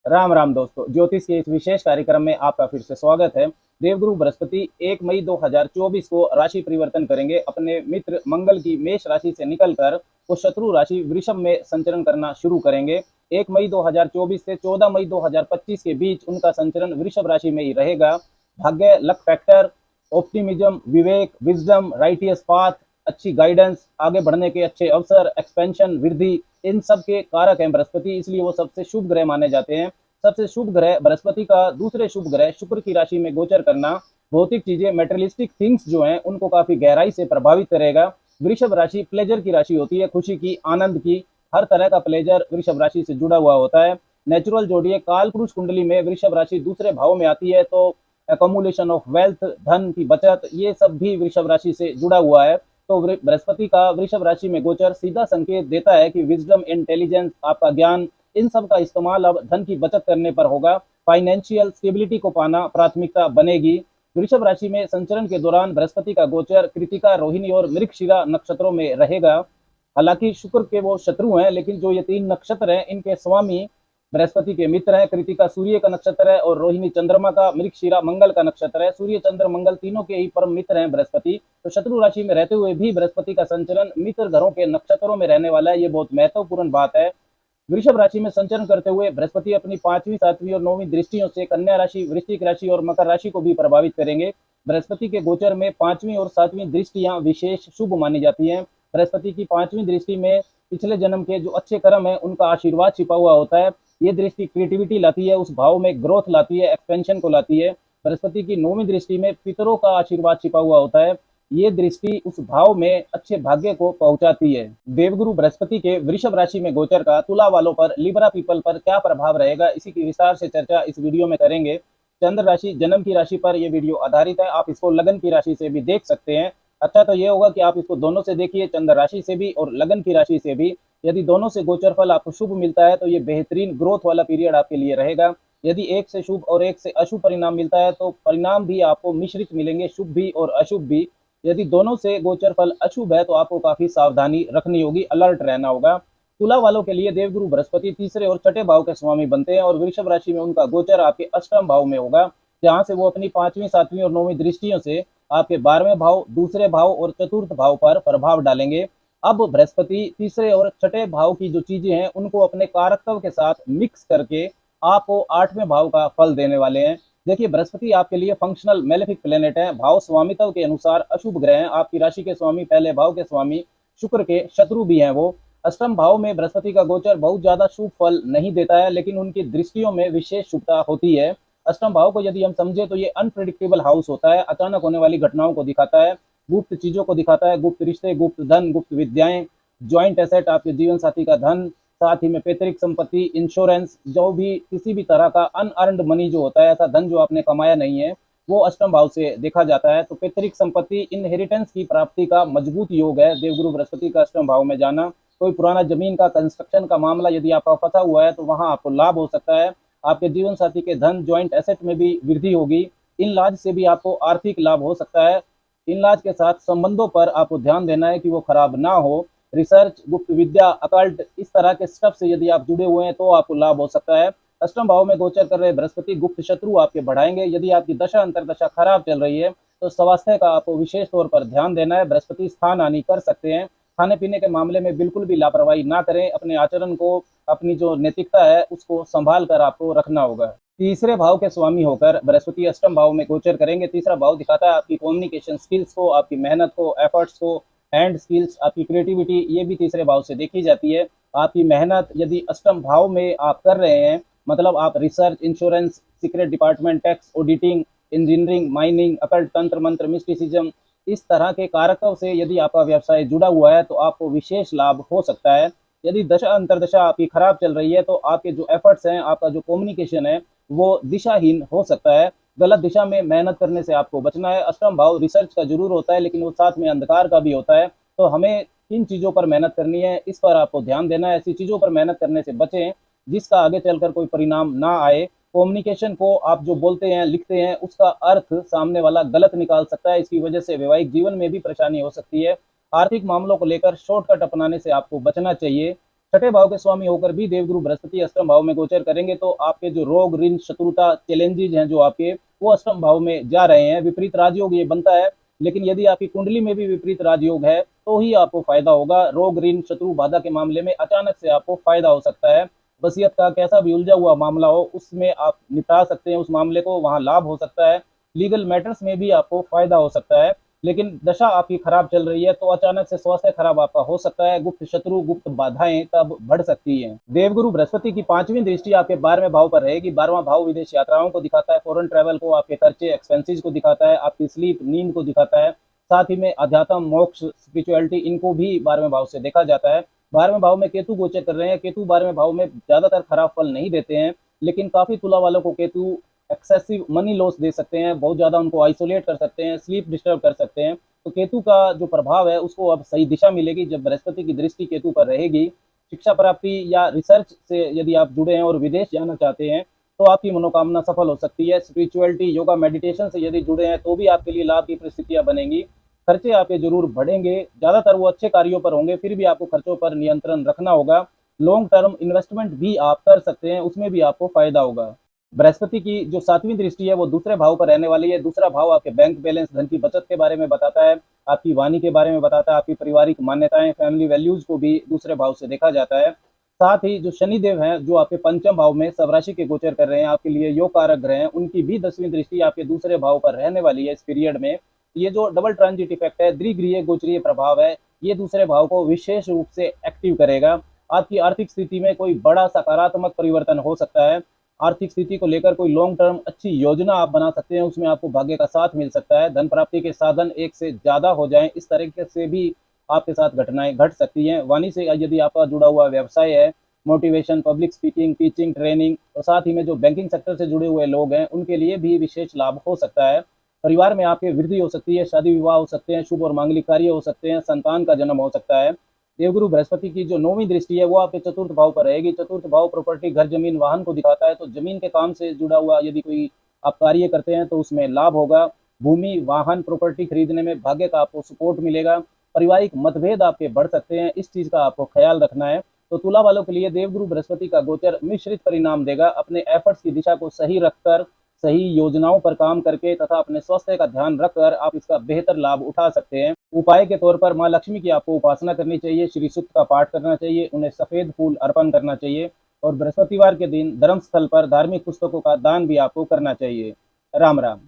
राम राम दोस्तों, ज्योतिष के इस विशेष कार्यक्रम में आपका फिर से स्वागत है। देवगुरु बृहस्पति 1 मई 2024 को राशि परिवर्तन करेंगे। अपने मित्र मंगल की मेष राशि से निकलकर वो शत्रु राशि वृषभ में संचरण करना शुरू करेंगे। 1 मई 2024 से 14 मई 2025 के बीच उनका संचरण वृषभ राशि में ही रहेगा। भाग्य, लक फैक्टर, ऑप्टिमिज्म, विवेक, विजडम, राइटियस पाथ, अच्छी गाइडेंस, आगे बढ़ने के अच्छे अवसर, एक्सपेंशन, वृद्धि, इन सब के कारक हैं बृहस्पति, इसलिए वो सबसे शुभ ग्रह माने जाते हैं। सबसे शुभ ग्रह बृहस्पति का दूसरे शुभ ग्रह शुक्र की राशि में गोचर करना भौतिक चीजें, मेटेरियलिस्टिक थिंग्स जो हैं उनको काफी गहराई से प्रभावित करेगा। वृषभ राशि प्लेजर की राशि होती है, खुशी की, आनंद की, हर तरह का प्लेजर वृषभ राशि से जुड़ा हुआ होता है। नेचुरल जोड़िए काल पुरुष कुंडली में वृषभ राशि दूसरे भाव में आती है तो अकोमुलेशन ऑफ वेल्थ, धन की बचत, ये सब भी वृषभ राशि से जुड़ा हुआ है। तो बृहस्पति का वृषभ राशि में गोचर सीधा संकेत देता है कि विजडम, इंटेलिजेंस, आपका ज्ञान, इन सब का इस्तेमाल अब धन की बचत करने पर होगा। फाइनेंशियल स्टेबिलिटी को पाना प्राथमिकता बनेगी। वृषभ राशि में संचरण के दौरान बृहस्पति का गोचर कृतिका, रोहिणी और मृगशिरा नक्षत्रों में रहेगा। हालांकि शुक्र के वो शत्रु हैं, लेकिन जो ये तीन नक्षत्र हैं इनके स्वामी बृहस्पति के मित्र है। कृतिका सूर्य का नक्षत्र है और रोहिणी चंद्रमा का, मृगशिरा मंगल का नक्षत्र है। सूर्य, चंद्र, मंगल तीनों के ही परम मित्र हैं बृहस्पति। तो शत्रु राशि में रहते हुए भी बृहस्पति का संचरण मित्र घरों के नक्षत्रों में रहने वाला है, ये बहुत महत्वपूर्ण बात है। वृषभ राशि में संचरण करते हुए बृहस्पति अपनी 5वीं, 7वीं और 9वीं दृष्टियों से कन्या राशि, वृश्चिक राशि और मकर राशि को भी प्रभावित करेंगे। बृहस्पति के गोचर में 5वीं और 7वीं दृष्टियां विशेष शुभ मानी जाती हैं। बृहस्पति की 5वीं दृष्टि में पिछले जन्म के जो अच्छे कर्म है उनका आशीर्वाद छिपा हुआ होता है। ये दृष्टि क्रिएटिविटी लाती है, उस भाव में ग्रोथ लाती है, एक्सपेंशन को लाती है। बृहस्पति की 9वीं दृष्टि में पितरों का आशीर्वाद छिपा हुआ होता है। ये दृष्टि उस भाव में अच्छे भाग्य को पहुंचाती है। देवगुरु बृहस्पति के वृषभ राशि में गोचर का तुला वालों पर, लिब्रा पीपल पर क्या प्रभाव रहेगा, इसी की विस्तार से चर्चा इस वीडियो में करेंगे। चंद्र राशि, जन्म की राशि पर यह वीडियो आधारित है। आप इसको लगन की राशि से भी देख सकते हैं। अच्छा तो ये होगा कि आप इसको दोनों से देखिए, चंद्र राशि से भी और लगन की राशि से भी। यदि दोनों से गोचर फल आपको शुभ मिलता है तो ये बेहतरीन ग्रोथ वाला पीरियड आपके लिए रहेगा। यदि एक से शुभ और एक से अशुभ परिणाम मिलता है तो परिणाम भी आपको मिश्रित मिलेंगे, शुभ भी और अशुभ भी। यदि दोनों से गोचर फल अशुभ है तो आपको काफी सावधानी रखनी होगी, अलर्ट रहना होगा। तुला वालों के लिए देवगुरु बृहस्पति तीसरे और छठे भाव के स्वामी बनते हैं और वृषभ राशि में उनका गोचर आपके अष्टम भाव में होगा, जहां से वो अपनी 5वीं, 7वीं और 9वीं दृष्टियों से आपके 12वें भाव, दूसरे भाव और चतुर्थ भाव पर प्रभाव डालेंगे। अब बृहस्पति तीसरे और छठे भाव की जो चीजें हैं उनको अपने कारकत्व के साथ मिक्स करके आपको 8वें भाव का फल देने वाले हैं। देखिए, बृहस्पति आपके लिए फंक्शनल मेलेफिक प्लेनेट है, भाव स्वामित्व के अनुसार अशुभ ग्रह हैं। आपकी राशि के स्वामी, पहले भाव के स्वामी, शुक्र के शत्रु भी हैं वो। अष्टम भाव में बृहस्पति का गोचर बहुत ज्यादा शुभ फल नहीं देता है, लेकिन उनकी दृष्टियों में विशेष शुभता होती है। अष्टम भाव को यदि हम समझे तो ये अनप्रिडिक्टेबल हाउस होता है, अचानक होने वाली घटनाओं को दिखाता है, गुप्त चीजों को दिखाता है, गुप्त रिश्ते, गुप्त धन, गुप्त विद्याएं, ज्वाइंट एसेट, आपके जीवन साथी का धन, साथ ही में पैतृक संपत्ति, इंश्योरेंस, जो भी किसी भी तरह का अनअर्नड मनी जो होता है, ऐसा धन जो आपने कमाया नहीं है, वो अष्टम भाव से देखा जाता है। तो पैतृक संपत्ति, इनहेरिटेंस की प्राप्ति का मजबूत योग है देवगुरु बृहस्पति का अष्टम भाव में जाना। कोई पुराना जमीन का, कंस्ट्रक्शन का मामला यदि आपका फंसा हुआ है तो वहां आपको लाभ हो सकता है। आपके जीवन साथी के धन, ज्वाइंट एसेट में भी वृद्धि होगी। इन लाज से भी आपको आर्थिक लाभ हो सकता है। इन लाज के साथ संबंधों पर आपको ध्यान देना है कि वो खराब ना हो। रिसर्च, गुप्त विद्या, अकल्ट, इस तरह के स्टफ से यदि आप जुड़े हुए हैं तो आपको लाभ हो सकता है। अष्टम भाव में गोचर कर रहे बृहस्पति गुप्त शत्रु आपके बढ़ाएंगे। यदि आपकी दशा अंतरदशा खराब चल रही है तो स्वास्थ्य का आपको विशेष तौर पर ध्यान देना है। बृहस्पति स्थान हानि कर सकते हैं। खाने पीने के मामले में बिल्कुल भी लापरवाही ना करें। अपने आचरण को, अपनी जो नैतिकता है उसको संभाल कर आपको रखना होगा। तीसरे भाव के स्वामी होकर बृहस्पति अष्टम भाव में गोचर करेंगे। तीसरा भाव दिखाता है आपकी कम्युनिकेशन स्किल्स को, आपकी मेहनत को, एफर्ट्स को, हैंड स्किल्स, आपकी क्रिएटिविटी, ये भी तीसरे भाव से देखी जाती है। आपकी मेहनत यदि अष्टम भाव में आप कर रहे हैं, मतलब आप research, insurance, secret department, tax, auditing, engineering, mining, occult, तंत्र मंत्र, मिस्टिसिज्म, इस तरह के कारकों से यदि आपका व्यवसाय जुड़ा हुआ है तो आपको विशेष लाभ हो सकता है। यदि दशा अंतरदशा आपकी खराब चल रही है तो आपके जो एफर्ट्स हैं, आपका जो कम्युनिकेशन है वो दिशाहीन हो सकता है। गलत दिशा में मेहनत करने से आपको बचना है। अष्टम भाव रिसर्च का जरूर होता है, लेकिन वो साथ में अंधकार का भी होता है। तो हमें किन चीजों पर मेहनत करनी है, इस पर आपको ध्यान देना है। ऐसी चीजों पर मेहनत करने से बचें जिसका आगे चलकर कोई परिणाम ना आए। कम्युनिकेशन को आप जो बोलते हैं, लिखते हैं, उसका अर्थ सामने वाला गलत निकाल सकता है। इसकी वजह से वैवाहिक जीवन में भी परेशानी हो सकती है। आर्थिक मामलों को लेकर शॉर्टकट अपनाने से आपको बचना चाहिए। छठे भाव के स्वामी होकर भी देवगुरु बृहस्पति अष्टम भाव में गोचर करेंगे तो आपके जो रोग, ऋण, शत्रुता, चैलेंजेज हैं जो आपके, वो अष्टम भाव में जा रहे हैं। विपरीत राजयोग ये बनता है, लेकिन यदि आपकी कुंडली में भी विपरीत राजयोग है तो ही आपको फायदा होगा। रोग, ऋण, शत्रु, बाधा के मामले में अचानक से आपको फायदा हो सकता है। वसीयत का कैसा भी उलझा हुआ मामला हो उसमें आप निपटा सकते हैं उस मामले को, वहां लाभ हो सकता है। लीगल मैटर्स में भी आपको फायदा हो सकता है। लेकिन दशा आपकी खराब चल रही है तो अचानक से स्वास्थ्य खराब आपका हो सकता है। गुप्त शत्रु, गुप्त बाधाएं तब बढ़ सकती हैं। देवगुरु बृहस्पति की पांचवी दृष्टि आपके 12वें भाव पर रहेगी। 12वां भाव विदेश यात्राओं को दिखाता है, फॉरेन ट्रैवल को, आपके खर्चे, एक्सपेंसेस को दिखाता है, आपकी स्लीप, नींद को दिखाता है। साथ ही में अध्यात्म, मोक्ष, स्पिरिचुअलिटी, इनको भी 12वें भाव से देखा जाता है। 12वें भाव में केतु गोचर कर रहे हैं। केतु 12वें भाव में ज्यादातर खराब फल नहीं देते हैं, लेकिन काफी तुला वालों को केतु एक्सेसिव मनी लॉस दे सकते हैं, बहुत ज्यादा उनको आइसोलेट कर सकते हैं, स्लीप डिस्टर्ब कर सकते हैं। तो केतु का जो प्रभाव है उसको अब सही दिशा मिलेगी जब बृहस्पति की दृष्टि केतु पर रहेगी। शिक्षा प्राप्ति या रिसर्च से यदि आप जुड़े हैं और विदेश जाना चाहते हैं तो आपकी मनोकामना सफल हो सकती है। स्पिरिचुअलिटी, योगा, मेडिटेशन से यदि जुड़े हैं तो भी आपके लिए लाभ की परिस्थितियां बनेंगी। खर्चे आपके जरूर बढ़ेंगे, ज्यादातर वो अच्छे कार्यों पर होंगे, फिर भी आपको खर्चों पर नियंत्रण रखना होगा। लॉन्ग टर्म इन्वेस्टमेंट भी आप कर सकते हैं, उसमें भी आपको फायदा होगा। बृहस्पति की जो सातवीं दृष्टि है वो दूसरे भाव पर रहने वाली है। दूसरा भाव आपके बैंक बैलेंस, धन की बचत के बारे में बताता है, आपकी वाणी के बारे में बताता है, आपकी पारिवारिक मान्यताएं, फैमिली वैल्यूज को भी दूसरे भाव से देखा जाता है। साथ ही जो शनिदेव हैं जो आपके पंचम भाव में सब राशि के गोचर कर रहे हैं, आपके लिए योग कारक ग्रह हैं, उनकी भी 10वीं दृष्टि आपके दूसरे भाव पर रहने वाली है इस पीरियड में। ये जो डबल ट्रांजिट इफेक्ट है, द्विगृह गोचरीय प्रभाव है, ये दूसरे भाव को विशेष रूप से एक्टिव करेगा। आपकी आर्थिक स्थिति में कोई बड़ा सकारात्मक परिवर्तन हो सकता है। आर्थिक स्थिति को लेकर कोई लॉन्ग टर्म अच्छी योजना आप बना सकते हैं, उसमें आपको भाग्य का साथ मिल सकता है। धन प्राप्ति के साधन एक से ज्यादा हो जाएं, इस तरीके से भी आपके साथ घटनाएं घट सकती हैं। वाणी से यदि आपका जुड़ा हुआ व्यवसाय है, motivation, public speaking, teaching, training, और साथ ही में जो बैंकिंग सेक्टर से जुड़े हुए लोग हैं उनके लिए भी विशेष लाभ हो सकता है। परिवार में आपके वृद्धि हो सकती है, शादी विवाह हो सकते हैं, शुभ और मांगलिक कार्य हो सकते हैं, संतान का जन्म हो सकता है। देवगुरु बृहस्पति की जो 9वीं दृष्टि है वो आपके चतुर्थ भाव पर रहेगी। चतुर्थ भाव प्रॉपर्टी, घर, जमीन, वाहन को दिखाता है, तो जमीन के काम से जुड़ा हुआ यदि कोई आप कार्य करते हैं तो उसमें लाभ होगा। भूमि, वाहन, प्रॉपर्टी खरीदने में भाग्य का आपको सपोर्ट मिलेगा। पारिवारिक मतभेद आपके बढ़ सकते हैं, इस चीज का आपको ख्याल रखना है। तो तुला वालों के लिए देवगुरु बृहस्पति का गोचर मिश्रित परिणाम देगा। अपने एफर्ट्स की दिशा को सही रखकर, सही योजनाओं पर काम करके तथा अपने स्वास्थ्य का ध्यान रखकर आप इसका बेहतर लाभ उठा सकते हैं। उपाय के तौर पर माँ लक्ष्मी की आपको उपासना करनी चाहिए, श्री सूक्त का पाठ करना चाहिए, उन्हें सफेद फूल अर्पण करना चाहिए, और बृहस्पतिवार के दिन धर्म स्थल पर धार्मिक पुस्तकों का दान भी आपको करना चाहिए। राम राम।